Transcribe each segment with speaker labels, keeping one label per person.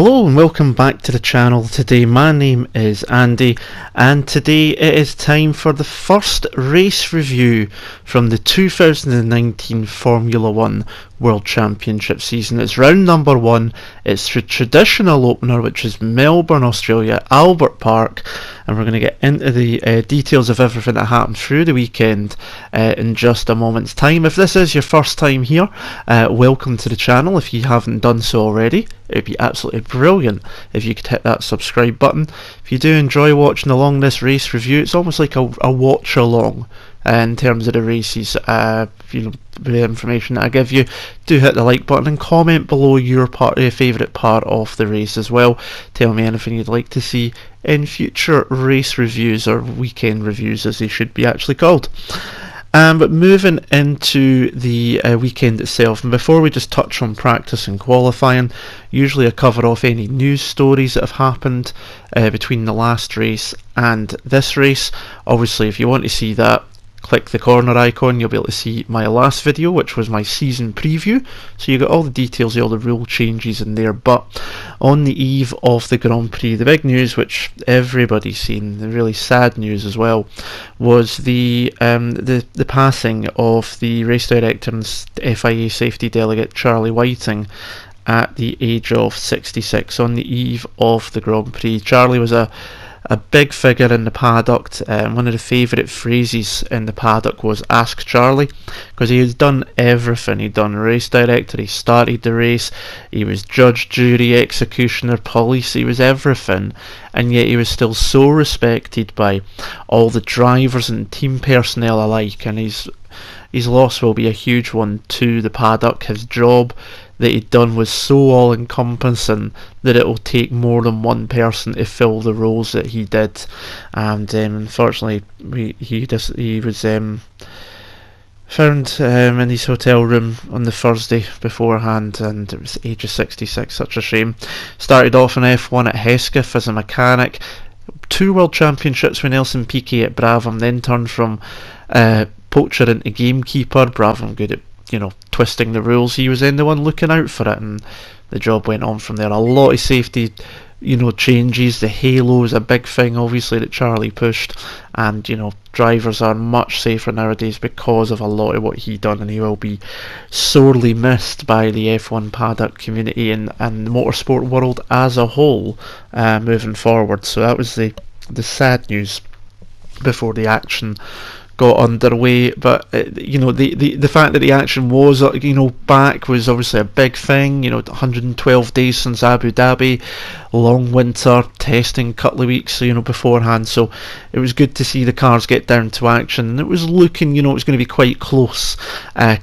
Speaker 1: Hello and welcome back to the channel. Today my name is Andy and today it is time for the first race review from the 2019 Formula 1 World Championship season. It's round number 1, it's the traditional opener, which is Melbourne, Australia, Albert Park, and we're going to get into the details of everything that happened through the weekend in just a moment's time. If this is your first time here, welcome to the channel. If you haven't done so already, it would be absolutely brilliant if you could hit that subscribe button. If you do enjoy watching along this race review, it's almost like a watch along in terms of the races. The information that I give you, do hit the like button and comment below your favourite part of the race as well. Tell me anything you'd like to see in future race reviews, or weekend reviews as they should be actually called. But moving into the weekend itself, and before we just touch on practice and qualifying, usually I cover off any news stories that have happened between the last race and this race. Obviously, if you want to see that, click the corner icon, you'll be able to see my last video, which was my season preview, so you got all the details of all the rule changes in there. But on the eve of the Grand Prix, the big news, which everybody's seen, the really sad news as well, was the passing of the race director and FIA safety delegate Charlie Whiting at the age of 66 on the eve of the Grand Prix. Charlie was a big figure in the paddock. One of the favourite phrases in the paddock was "Ask Charlie," because he has done everything. He'd done race director, he started the race, he was judge, jury, executioner, police, he was everything, and yet he was still so respected by all the drivers and team personnel alike, and his loss will be a huge one to the paddock. His job that he'd done was so all-encompassing that it will take more than one person to fill the roles that he did, and unfortunately he was found in his hotel room on the Thursday beforehand, and it was the age of 66. Such a shame. Started off in F1 at Hesketh as a mechanic, 2 World Championships with Nelson Piquet at Brabham, then turned from poacher into gamekeeper. Brabham good at twisting the rules. He was then the one looking out for it, and the job went on from there. A lot of safety changes. The halo is a big thing obviously that Charlie pushed, and drivers are much safer nowadays because of a lot of what he done, and he will be sorely missed by the F1 paddock community and the motorsport world as a whole moving forward. So that was the sad news before the action got underway. But the fact that the action was back was obviously a big thing. 112 days since Abu Dhabi, long winter, testing a couple of weeks beforehand, so it was good to see the cars get down to action, and it was looking it was going to be quite close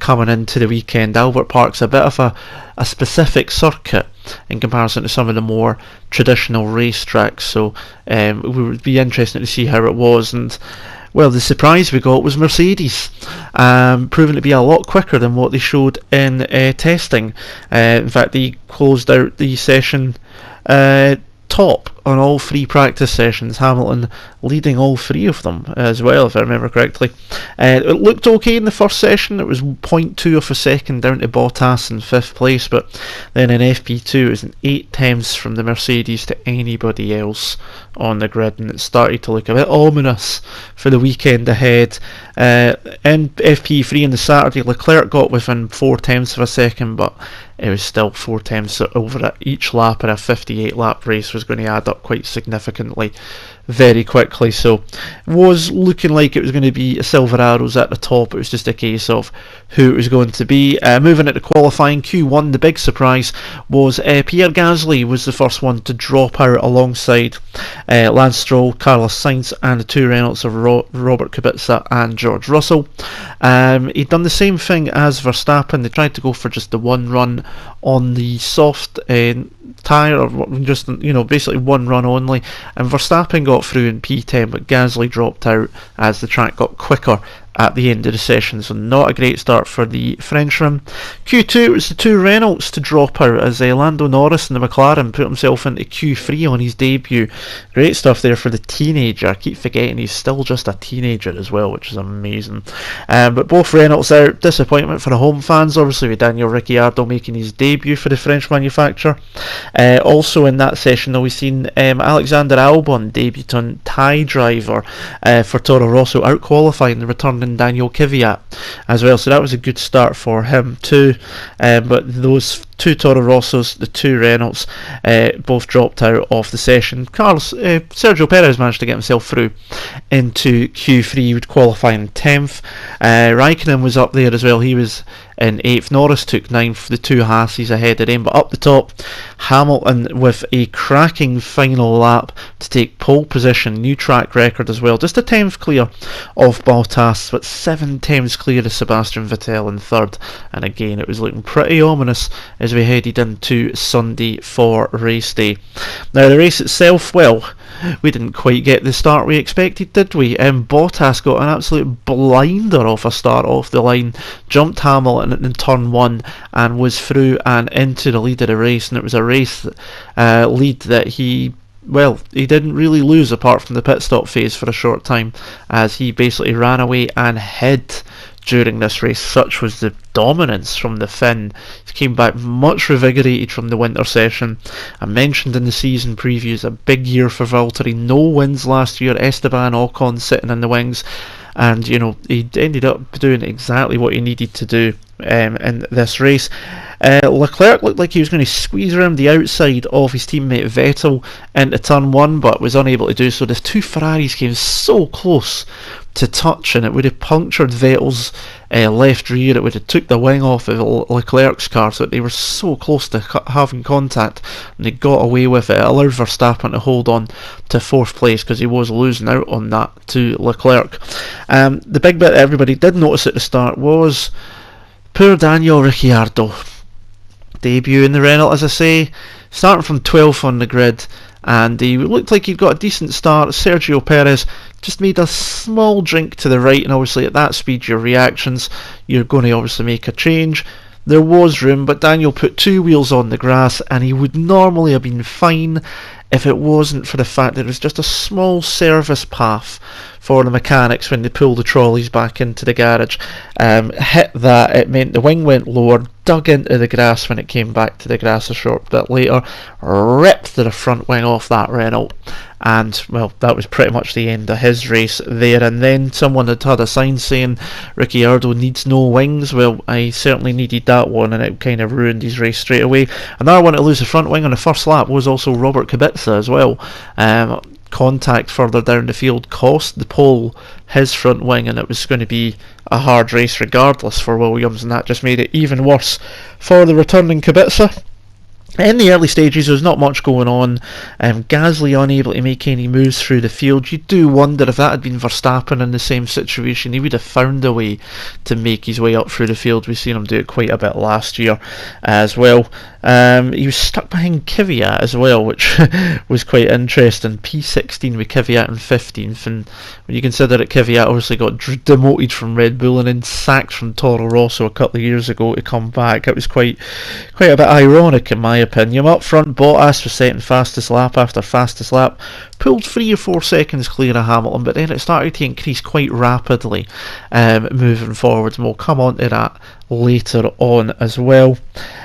Speaker 1: coming into the weekend. Albert Park's a bit of a specific circuit in comparison to some of the more traditional racetracks, so it would be interesting to see how it was. And well, the surprise we got was Mercedes, proving to be a lot quicker than what they showed in testing. In fact, they closed out the session top on all 3 practice sessions, Hamilton leading all 3 of them as well, if I remember correctly. It looked okay in the first session. It was 0.2 of a second down to Bottas in 5th place, but then in FP2 it was an 8 tenths from the Mercedes to anybody else on the grid, and it started to look a bit ominous for the weekend ahead. In FP3 on the Saturday, Leclerc got within 4 tenths of a second, but it was still 4 tenths over at each lap, and a 58 lap race was going to add up quite significantly very quickly. So it was looking like it was going to be a Silver Arrows at the top. It was just a case of who it was going to be. Moving into qualifying, Q1, the big surprise was Pierre Gasly was the first one to drop out alongside Lance Stroll, Carlos Sainz, and the 2 Renaults of Robert Kubica and George Russell. He'd done the same thing as Verstappen. They tried to go for just the one run on the soft tyre, or just basically one run only, and Verstappen got through in P10, but Gasly dropped out as the track got quicker at the end of the session, so not a great start for the Frenchman. Q2, it was the two Renaults to drop out as Lando Norris in the McLaren put himself into Q3 on his debut. Great stuff there for the teenager. I keep forgetting he's still just a teenager as well, which is amazing. But both Renaults out. Disappointment for the home fans, obviously, with Daniel Ricciardo making his debut for the French manufacturer. Also in that session, though, we've seen Alexander Albon, debutant Thai driver for Toro Rosso, out-qualifying the returning Daniel Kvyat as well, so that was a good start for him too. But those two Toro Rossos, the two Renaults, both dropped out of the session. Sergio Perez managed to get himself through into Q3, would qualify in 10th. Raikkonen was up there as well, he was in 8th. Norris took 9th, the two Haases ahead of him. But up the top, Hamilton with a cracking final lap to take pole position, new track record as well, just a 10th clear of Bottas, but 7 tenths clear of Sebastian Vettel in 3rd. And again, it was looking pretty ominous as we headed into Sunday for race day. Now the race itself, well, we didn't quite get the start we expected, did we? Bottas got an absolute blinder off a start off the line, jumped Hamilton in turn 1 and was through and into the lead of the race, and it was a race lead that he didn't really lose apart from the pit stop phase for a short time, as he basically ran away and hid during this race. Such was the dominance from the Finn. He came back much revigorated from the winter session. I mentioned in the season previews, a big year for Valtteri, no wins last year, Esteban Ocon sitting in the wings, and he ended up doing exactly what he needed to do in this race. Leclerc looked like he was going to squeeze around the outside of his teammate Vettel into turn 1, but was unable to do so. The two Ferraris came so close to touch, and it would have punctured Vettel's left rear. It would have took the wing off of Leclerc's car, so they were so close to having contact, and they got away with it. It allowed Verstappen to hold on to 4th place because he was losing out on that to Leclerc. The big bit that everybody did notice at the start was poor Daniel Ricciardo. Debut in the Renault, as I say, starting from 12th on the grid, and he looked like he'd got a decent start. Sergio Perez just made a small drink to the right, and obviously at that speed your reactions, you're going to obviously make a change. There was room, but Daniel put 2 wheels on the grass, and he would normally have been fine if it wasn't for the fact that it was just a small service path for the mechanics when they pulled the trolleys back into the garage. Hit that, it meant the wing went lower, dug into the grass when it came back to the grass a short bit later, ripped the front wing off that Renault, and well, that was pretty much the end of his race there. And then someone had a sign saying Ricciardo needs no wings. Well, I certainly needed that one, and it kind of ruined his race straight away. Another one to lose the front wing on the first lap was also Robert Kubica as well. Contact further down the field cost the pole his front wing, and it was going to be a hard race regardless for Williams, and that just made it even worse for the returning Kubica. In the early stages, there was not much going on. Gasly unable to make any moves through the field. You do wonder if that had been Verstappen in the same situation, he would have found a way to make his way up through the field. We've seen him do it quite a bit last year as well. He was stuck behind Kvyat as well, which was quite interesting. P16 with Kvyat in 15th, and when you consider that Kvyat obviously got demoted from Red Bull and then sacked from Toro Rosso a couple of years ago to come back, it was quite a bit ironic in my opinion. Up front, Bottas was setting fastest lap after fastest lap, pulled 3 or 4 seconds clear of Hamilton, but then it started to increase quite rapidly moving forwards, and we'll come on to that later on as well.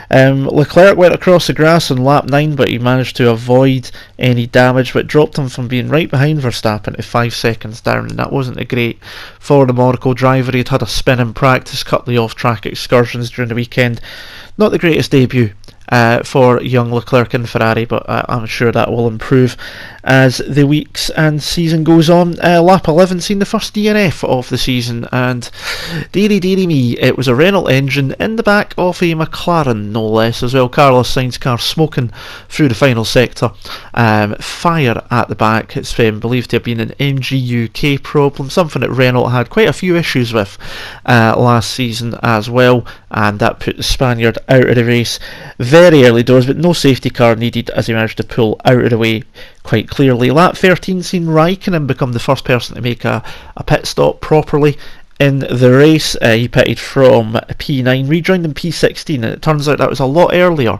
Speaker 1: Leclerc went across the grass on lap 9, but he managed to avoid any damage, but dropped him from being right behind Verstappen to 5 seconds down, and that wasn't a great for the Monaco driver. He had a spin in practice, couple of off-track excursions during the weekend. Not the greatest debut for young Leclerc in Ferrari, but I'm sure that will improve as the weeks and season goes on. Lap 11 seen the first DNF of the season, and dearie me, it was a Renault engine in the back of a McLaren, no less as well. Carlos Sainz's car smoking through the final sector, fire at the back. It's believed to have been an MGU-K problem, something that Renault had quite a few issues with last season as well, and that put the Spaniard out of the race very early doors, but no safety car needed as he managed to pull out of the way quite clearly. Lap 13 seen Raikkonen become the first person to make a pit stop properly in the race. He pitted from P9, rejoined in P16, and it turns out that was a lot earlier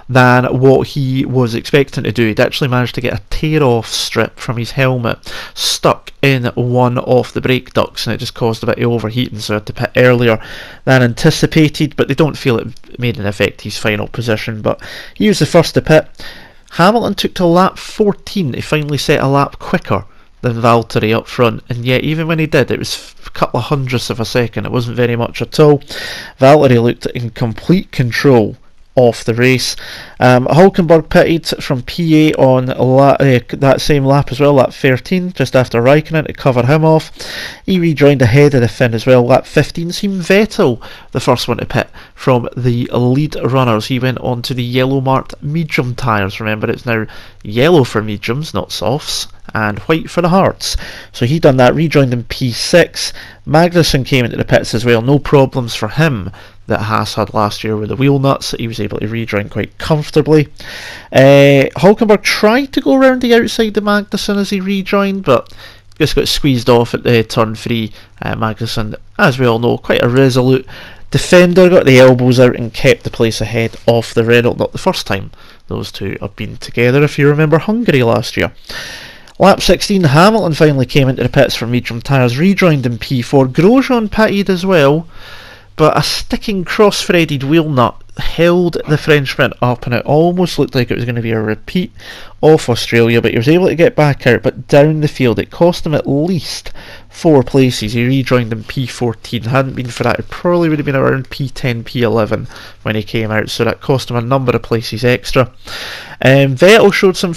Speaker 1: than what he was expecting to do. He'd actually managed to get a tear-off strip from his helmet stuck in one of the brake ducts, and it just caused a bit of overheating, so he had to pit earlier than anticipated, but they don't feel it made an effect his final position. But he was the first to pit. Hamilton took to lap 14 to finally set a lap quicker than Valtteri up front, and yet even when he did, it was a couple of hundredths of a second. It wasn't very much at all. Valtteri looked in complete control of the race. Hulkenberg pitted from P8 on that same lap as well, lap 13, just after Raikkonen, to cover him off. He rejoined ahead of the Finn as well, lap 15. Seen Vettel, the first one to pit from the lead runners. He went on to the yellow marked medium tyres. Remember, it's now yellow for mediums, not softs, and white for the hards. So he done that, rejoined in P6. Magnussen came into the pits as well. No problems for him that Haas had last year with the wheel nuts. He was able to rejoin quite comfortably. Hulkenberg tried to go around the outside of Magnussen as he rejoined, but just got squeezed off at the turn 3. Magnussen, as we all know, quite a resolute defender, got the elbows out and kept the place ahead of the Renault. Not the first time those two have been together, if you remember Hungary last year. Lap 16, Hamilton finally came into the pits for medium tyres, rejoined in P4. Grosjean pitted as well, but a sticking cross-threaded wheel nut held the Frenchman up, and it almost looked like it was going to be a repeat of Australia, but he was able to get back out, but down the field. It cost him at least 4 places. He rejoined in P14. Hadn't been for that, it probably would have been around P10, P11 when he came out, so that cost him a number of places extra. Vettel showed some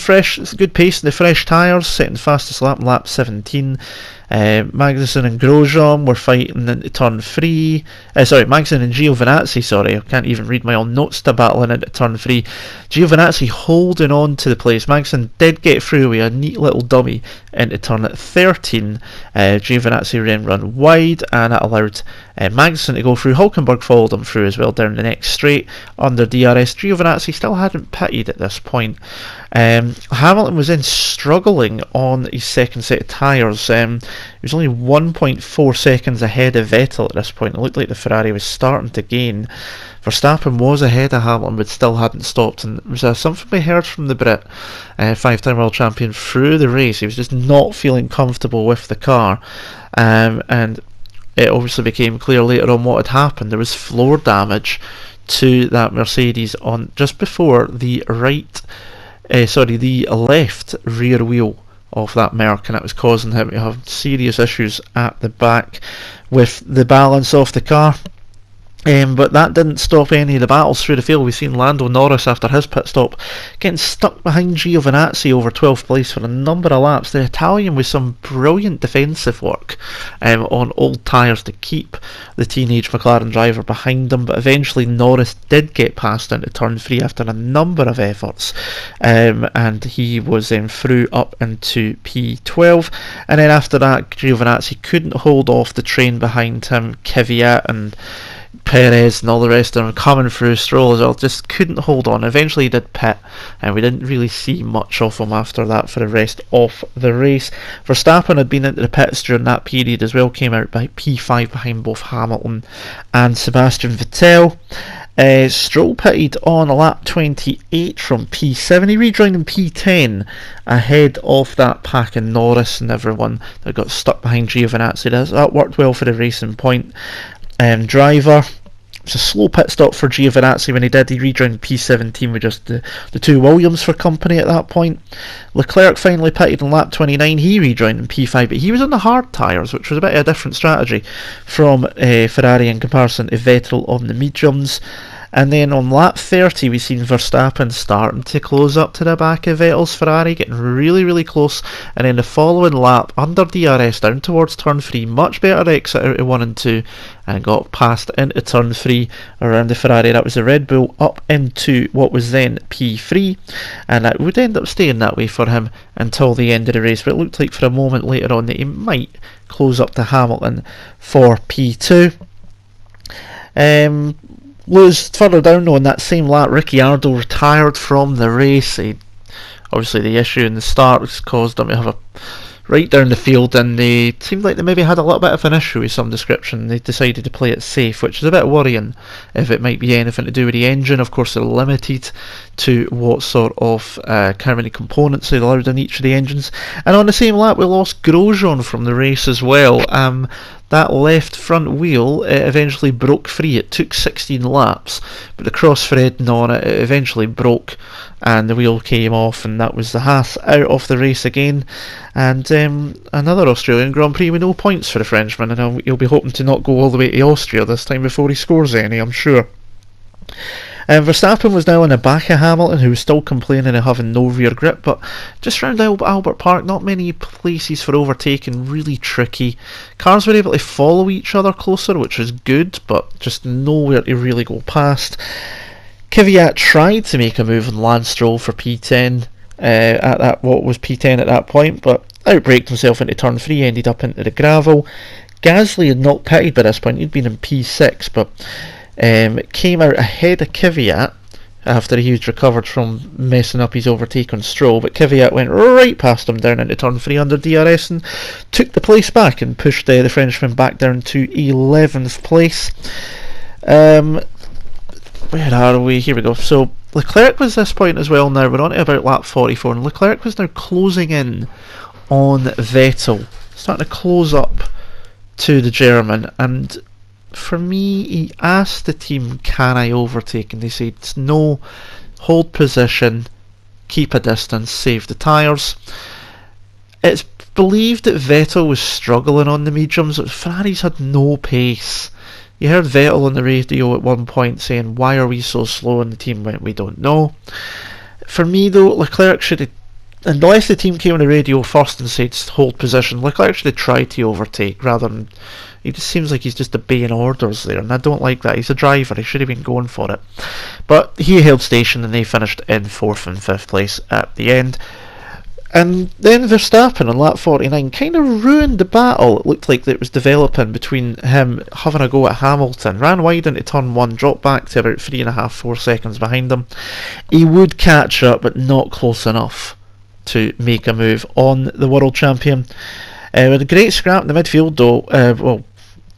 Speaker 1: good pace in the fresh tyres, setting fastest lap 17. Magnussen and Grosjean were fighting into turn 3. Magnussen and Giovinazzi, I can't even read my own notes, to battling into turn 3. Giovinazzi holding on to the place. Magnussen did get through with a neat little dummy into turn 13. Giovinazzi then run wide, and that allowed Magnussen to go through. Hulkenberg followed him through as well down the next straight under DRS. Giovinazzi still hadn't pitted at this point. Hamilton was then struggling on his second set of tyres. He was only 1.4 seconds ahead of Vettel at this point. It looked like the Ferrari was starting to gain. Verstappen was ahead of Hamilton, but still hadn't stopped, and it was something we heard from the Brit, 5-time world champion, through the race. He was just not feeling comfortable with the car, and it obviously became clear later on what had happened. There was floor damage to that Mercedes on just before the the left rear wheel of that Merc, and it was causing him to have serious issues at the back with the balance of the car. But that didn't stop any of the battles through the field. We've seen Lando Norris, after his pit stop, getting stuck behind Giovinazzi over 12th place for a number of laps. The Italian with some brilliant defensive work on old tyres to keep the teenage McLaren driver behind him, but eventually Norris did get past into turn 3 after a number of efforts, and he was then through up into P12, and then after that Giovinazzi couldn't hold off the train behind him. Kvyat and Perez and all the rest of them coming through, Stroll as well, just couldn't hold on. Eventually he did pit, and we didn't really see much of him after that for the rest of the race. Verstappen had been into the pits during that period as well, came out by P5 behind both Hamilton and Sebastian Vettel. Stroll pitted on lap 28 from P7. He rejoined in P10 ahead of that pack and Norris and everyone that got stuck behind Giovinazzi. That worked well for the Racing Point driver. It was a slow pit stop for Giovinazzi when he did. He rejoined P17 with just the two Williams for company at that point. Leclerc finally pitted on lap 29. He rejoined in P5, but he was on the hard tyres, which was a bit of a different strategy from Ferrari in comparison to Vettel on the mediums. And then on lap 30 we've seen Verstappen starting to close up to the back of Vettel's Ferrari, getting really, really close. And then the following lap, under DRS down towards turn 3, much better exit out of 1 and 2, and got past into turn 3 around the Ferrari. That was the Red Bull up into what was then P3, and that would end up staying that way for him until the end of the race. But it looked like for a moment later on that he might close up to Hamilton for P2. Further down though, in that same lap, Ricciardo retired from the race. Obviously the issue in the start caused him to have a right down the field, and they seemed like they maybe had a little bit of an issue with some description. They decided to play it safe, which is a bit worrying if it might be anything to do with the engine. Of course, they're limited to what sort of how many components they allowed in each of the engines. And on the same lap, we lost Grosjean from the race as well. That left front wheel eventually broke free. It took 16 laps, but the cross-threading on it eventually broke, and the wheel came off, and that was the Haas out of the race again. And another Australian Grand Prix with no points for the Frenchman, and he'll be hoping to not go all the way to Austria this time before he scores any, I'm sure. Verstappen was now on the back of Hamilton, who was still complaining of having no rear grip, but just round Albert Park, not many places for overtaking, really tricky. Cars were able to follow each other closer, which was good, but just nowhere to really go past. Kvyat tried to make a move on Lance Stroll for P10 what was P10 at that point, but outbraked himself into turn 3, ended up into the gravel. Gasly had not pitted by this point, he'd been in P6, but came out ahead of Kvyat after he was recovered from messing up his overtake on Stroll, but Kvyat went right past him down into turn 3 under DRS and took the place back and pushed the Frenchman back down to 11th place. Where are we? Here we go. So Leclerc was this point as well now. We're on to about lap 44, and Leclerc was now closing in on Vettel, starting to close up to the German, and for me, he asked the team, can I overtake? And they said, no, hold position, keep a distance, save the tyres. It's believed that Vettel was struggling on the mediums, but Ferraris had no pace. You heard Vettel on the radio at one point saying, why are we so slow? And the team went, we don't know. For me though, Leclerc should have, unless the team came on the radio first and said hold position, Leclerc should have tried to overtake rather than, he just seems like he's just obeying orders there, and I don't like that. He's a driver, he should have been going for it. But he held station and they finished in 4th and 5th place at the end. And then Verstappen on lap 49 kind of ruined the battle. It looked like it was developing between him having a go at Hamilton. Ran wide into turn 1, dropped back to about 3.5-4 seconds behind him. He would catch up, but not close enough to make a move on the world champion. With a great scrap in the midfield though,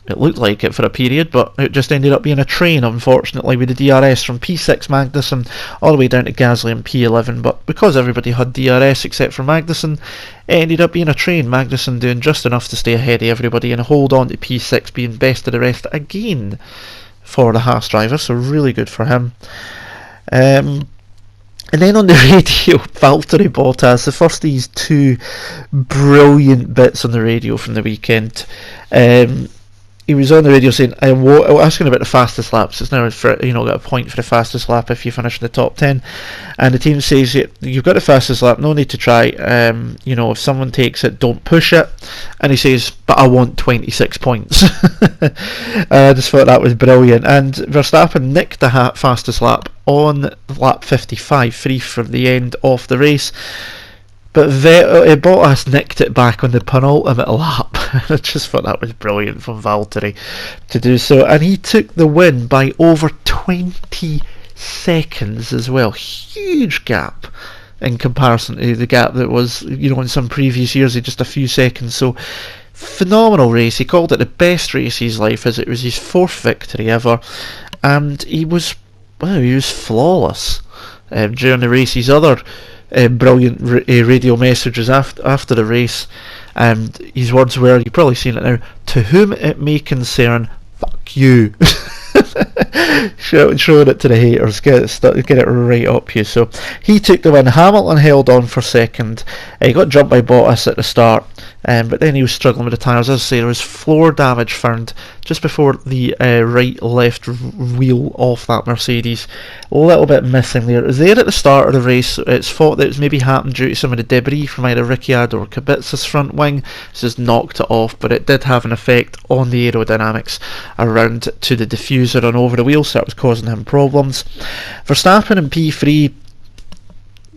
Speaker 1: it looked like it for a period, but it just ended up being a train, unfortunately, with the DRS from P6 Magnussen all the way down to Gasly in P11. But because everybody had DRS except for Magnussen, it ended up being a train. Magnussen doing just enough to stay ahead of everybody and hold on to P6, being best of the rest again for the Haas driver, so really good for him. And then on the radio, Valtteri Bottas, the first of these two brilliant bits on the radio from the weekend. He was on the radio saying, asking about the fastest laps. It's now got a point for the fastest lap if you finish in the top 10. And the team says, you've got the fastest lap, no need to try. If someone takes it, don't push it. And he says, but I want 26 points. I just thought that was brilliant. And Verstappen nicked the fastest lap on lap 55, free from the end of the race. But Bottas nicked it back on the penultimate lap. I just thought that was brilliant from Valtteri to do so. And he took the win by over 20 seconds as well. Huge gap in comparison to the gap that was, in some previous years, just a few seconds. So, phenomenal race. He called it the best race of his life, as it was his 4th victory ever. And he was flawless during the race. His other brilliant radio messages after the race, and his words were, you've probably seen it now, to whom it may concern, fuck you. Showing it to the haters, get it right up you. So he took the win. Hamilton held on for second. He got jumped by Bottas at the start, but then he was struggling with the tyres. As I say, there was floor damage found just before the right-left wheel off that Mercedes. A little bit missing there. It was there at the start of the race. It's thought that it was maybe happened due to some of the debris from either Ricciardo or Kubica's front wing. This has knocked it off, but it did have an effect on the aerodynamics around to the diffuser and over the wheel, so that was causing him problems. Verstappen in P3,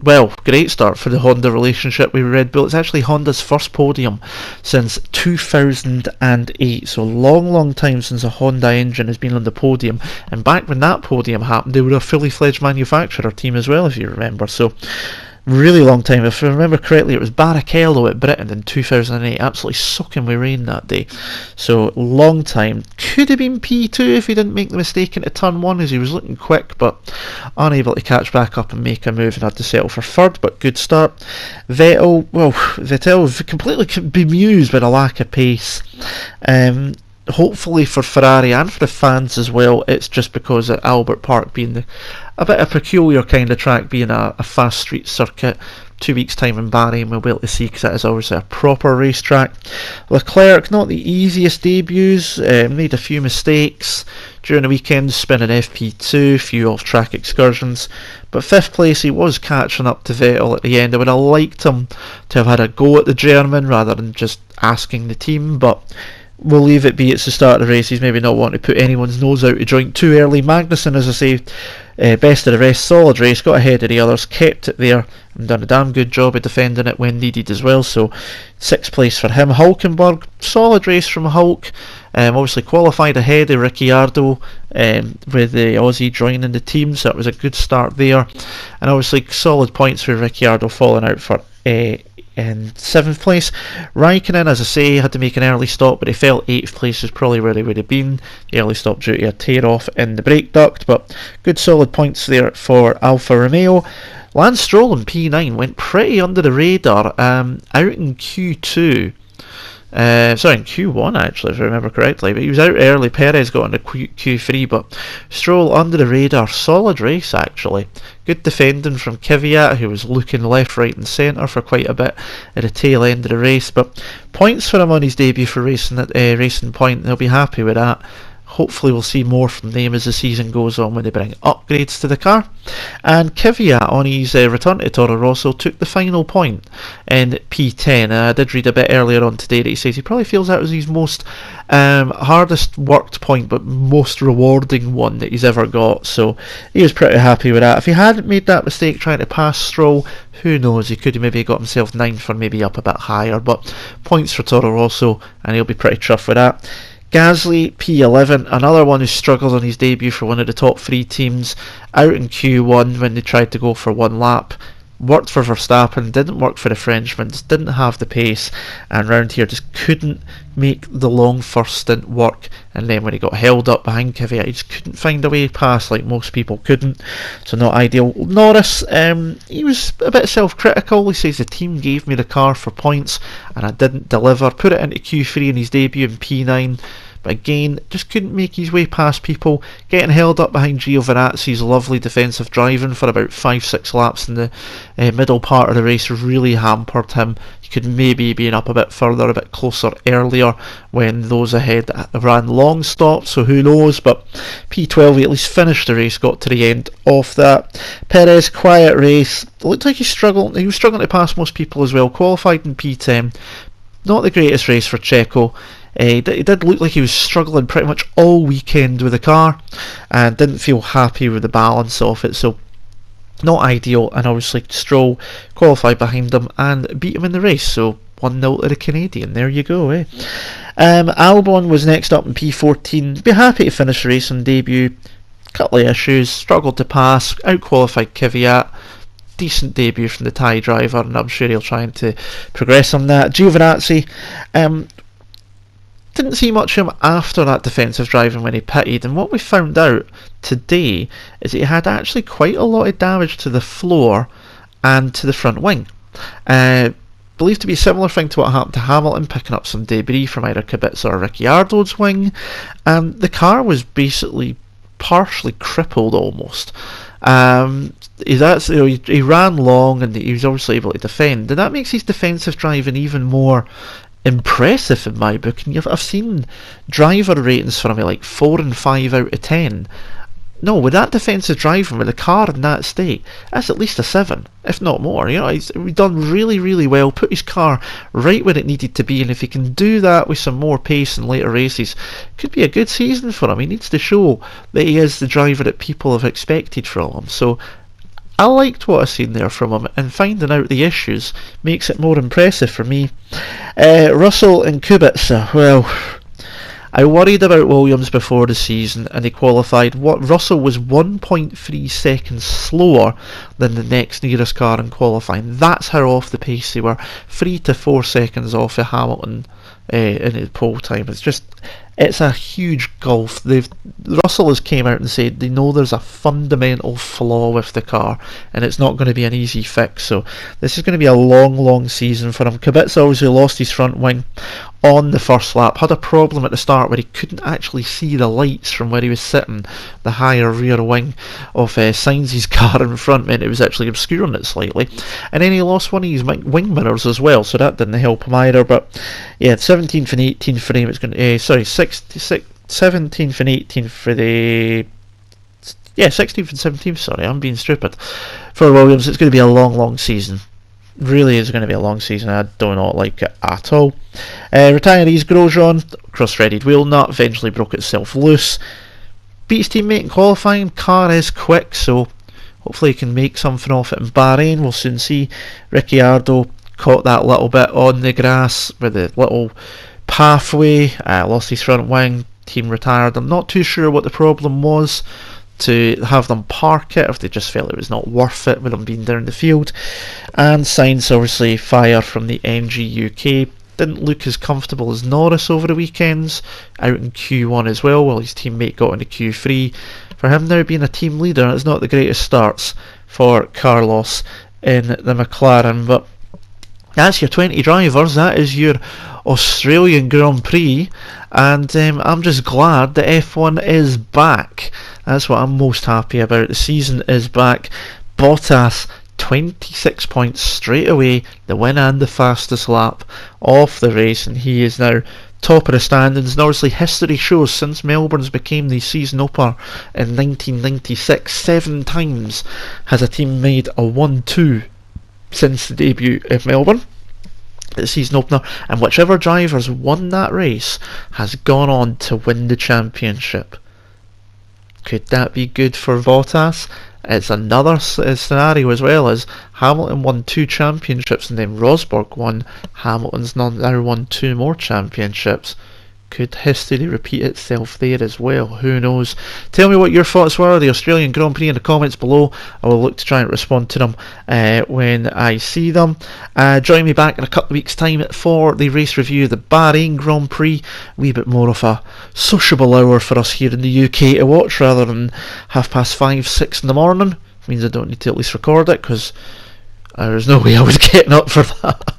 Speaker 1: well, great start for the Honda relationship with Red Bull. It's actually Honda's first podium since 2008, so long time since a Honda engine has been on the podium. And back when that podium happened, they were a fully fledged manufacturer team as well, if you remember. So really long time. If I remember correctly, it was Barrichello at Britain in 2008, absolutely soaking with rain that day. So long time. Could have been P2 if he didn't make the mistake into turn 1, as he was looking quick, but unable to catch back up and make a move and had to settle for third, but good start. Vettel completely bemused by the lack of pace. Hopefully for Ferrari and for the fans as well, it's just because of Albert Park being a bit of a peculiar kind of track, being a fast street circuit. 2 weeks time in Bahrain we'll be able to see, because that is obviously a proper racetrack. Leclerc, not the easiest debuts, made a few mistakes during the weekend, spinning FP2, few off track excursions, but 5th place. He was catching up to Vettel at the end. I would have liked him to have had a go at the German rather than just asking the team, but we'll leave it be. It's the start of the race. He's maybe not wanting to put anyone's nose out of joint too early. Magnussen, as I say, best of the rest, solid race, got ahead of the others, kept it there and done a damn good job of defending it when needed as well, so 6th place for him. Hulkenberg, solid race from Hulk, obviously qualified ahead of Ricciardo with the Aussie joining the team, so it was a good start there, and obviously solid points for Ricciardo falling out for in 7th place. Raikkonen, as I say, had to make an early stop, but he felt 8th place is probably where he would have been. The early stop due to a tear off in the brake duct, but good solid points there for Alfa Romeo. Lance Stroll in P9 went pretty under the radar, out in Q2. In Q1 actually, if I remember correctly, but he was out early. Perez got into Q3, but Stroll under the radar. Solid race actually. Good defending from Kvyat, who was looking left, right and centre for quite a bit at the tail end of the race, but points for him on his debut for Racing Point. They'll be happy with that. Hopefully we'll see more from them as the season goes on when they bring upgrades to the car. And Kvyat, on his return to Toro Rosso, took the final point in P10. I did read a bit earlier on today that he says he probably feels that was his most hardest worked point, but most rewarding one that he's ever got, so he was pretty happy with that. If he hadn't made that mistake trying to pass Stroll, who knows, he could have maybe got himself 9th or maybe up a bit higher, but points for Toro Rosso and he'll be pretty chuffed with that. Gasly, P11, another one who struggled on his debut for one of the top 3 teams, out in Q1 when they tried to go for one lap. Worked for Verstappen, didn't work for the Frenchman, just didn't have the pace, and round here just couldn't make the long first stint work, and then when he got held up behind Kvyat, he just couldn't find a way past like most people couldn't, so not ideal. Norris, he was a bit self-critical. He says the team gave me the car for points and I didn't deliver, put it into Q3 in his debut in P9, but again, just couldn't make his way past people, getting held up behind Giovinazzi's lovely defensive driving for about 5-6 laps in the middle part of the race really hampered him. He could maybe been up a bit further, a bit closer earlier when those ahead ran long stops, so who knows, but P12 he at least finished the race, got to the end of that. Perez, quiet race, looked like he was struggling to pass most people as well, qualified in P10, not the greatest race for Checo. It did look like he was struggling pretty much all weekend with the car and didn't feel happy with the balance of it, so not ideal. And obviously Stroll qualified behind him and beat him in the race, so 1-0 to the Canadian. There you go, eh? Albon was next up in P14. Be happy to finish the race on debut. Couple of issues, struggled to pass, out-qualified Kvyat. Decent debut from the Thai driver, and I'm sure he'll try to progress on that. Giovinazzi, didn't see much of him after that defensive driving when he pitted, and what we found out today is that he had actually quite a lot of damage to the floor and to the front wing. Believed to be a similar thing to what happened to Hamilton, picking up some debris from either Kubica or Ricciardo's wing, and the car was basically partially crippled almost. He ran long and he was obviously able to defend, and that makes his defensive driving even more impressive in my book. And I've seen driver ratings for him like 4 and 5 out of 10. No, with that defensive driving, with the car in that state, that's at least a 7, if not more. You know, he's done really, really well, put his car right where it needed to be, and if he can do that with some more pace in later races, could be a good season for him. He needs to show that he is the driver that people have expected from him. So I liked what I've seen there from him, and finding out the issues makes it more impressive for me. Russell and Kubica, well, I worried about Williams before the season, and he qualified. What Russell was 1.3 seconds slower than the next nearest car in qualifying. That's how off the pace they were. 3 to 4 seconds off of Hamilton in his pole time. It's a huge gulf. Russell has came out and said they know there's a fundamental flaw with the car, and it's not going to be an easy fix. So this is going to be a long season for him. Kubica obviously lost his front wing on the first lap, had a problem at the start where he couldn't actually see the lights from where he was sitting. The higher rear wing of Sainz's car in front meant it was actually obscuring it slightly, and then he lost one of his wing mirrors as well, so that didn't help him either. But yeah, 17th and 18th for him. It's going to 17th and 18th for the 16th and 17th. Sorry, I'm being stupid. For Williams, it's going to be a long season. Really is going to be a long season. I do not like it at all. Retirees: Grosjean, cross-threaded wheel nut, eventually broke itself loose. Beats teammate in qualifying. Car is quick, so hopefully he can make something off it in Bahrain. We'll soon see. Ricciardo caught that little bit on the grass with the little pathway, lost his front wing, team retired. I'm not too sure what the problem was to have them park it, if they just felt it was not worth it with them being down the field. And Sainz obviously fire from the MG UK. Didn't look as comfortable as Norris over the weekends, out in Q1 as well, while his teammate got into Q3. For him now being a team leader, it's not the greatest starts for Carlos in the McLaren. But that's your 20 drivers. That is your Australian Grand Prix, and I'm just glad that F1 is back. That's what I'm most happy about. The season is back. Bottas, 26 points straight away, the win and the fastest lap of the race, and he is now top of the standings. And obviously history shows, since Melbourne's became the season opener in 1996, 7 times has a team made a 1-2 since the debut of Melbourne, the season opener, and whichever driver's won that race has gone on to win the championship. Could that be good for Bottas? It's another scenario as well, as Hamilton won 2 championships and then Rosberg won. Hamilton's now won 2 more championships. Could history repeat itself there as well? Who knows? Tell me what your thoughts were of the Australian Grand Prix in the comments below. I will look to try and respond to them when I see them. Join me back in a couple of weeks' time for the race review of the Bahrain Grand Prix. A wee bit more of a sociable hour for us here in the UK to watch, rather than 5:30, 6 in the morning. Means I don't need to at least record it, because there's no way I was getting up for that.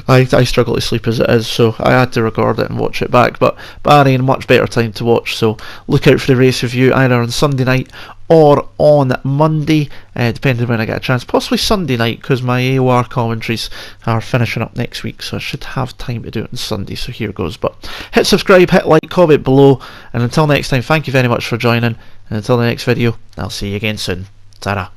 Speaker 1: I struggle to sleep as it is, so I had to record it and watch it back. But Bahrain, much better time to watch, so look out for the race review either on Sunday night or on Monday, depending when I get a chance. Possibly Sunday night, because my AOR commentaries are finishing up next week, so I should have time to do it on Sunday, so here goes. But hit subscribe, hit like, comment below, and until next time, thank you very much for joining, and until the next video, I'll see you again soon. Ta-ra.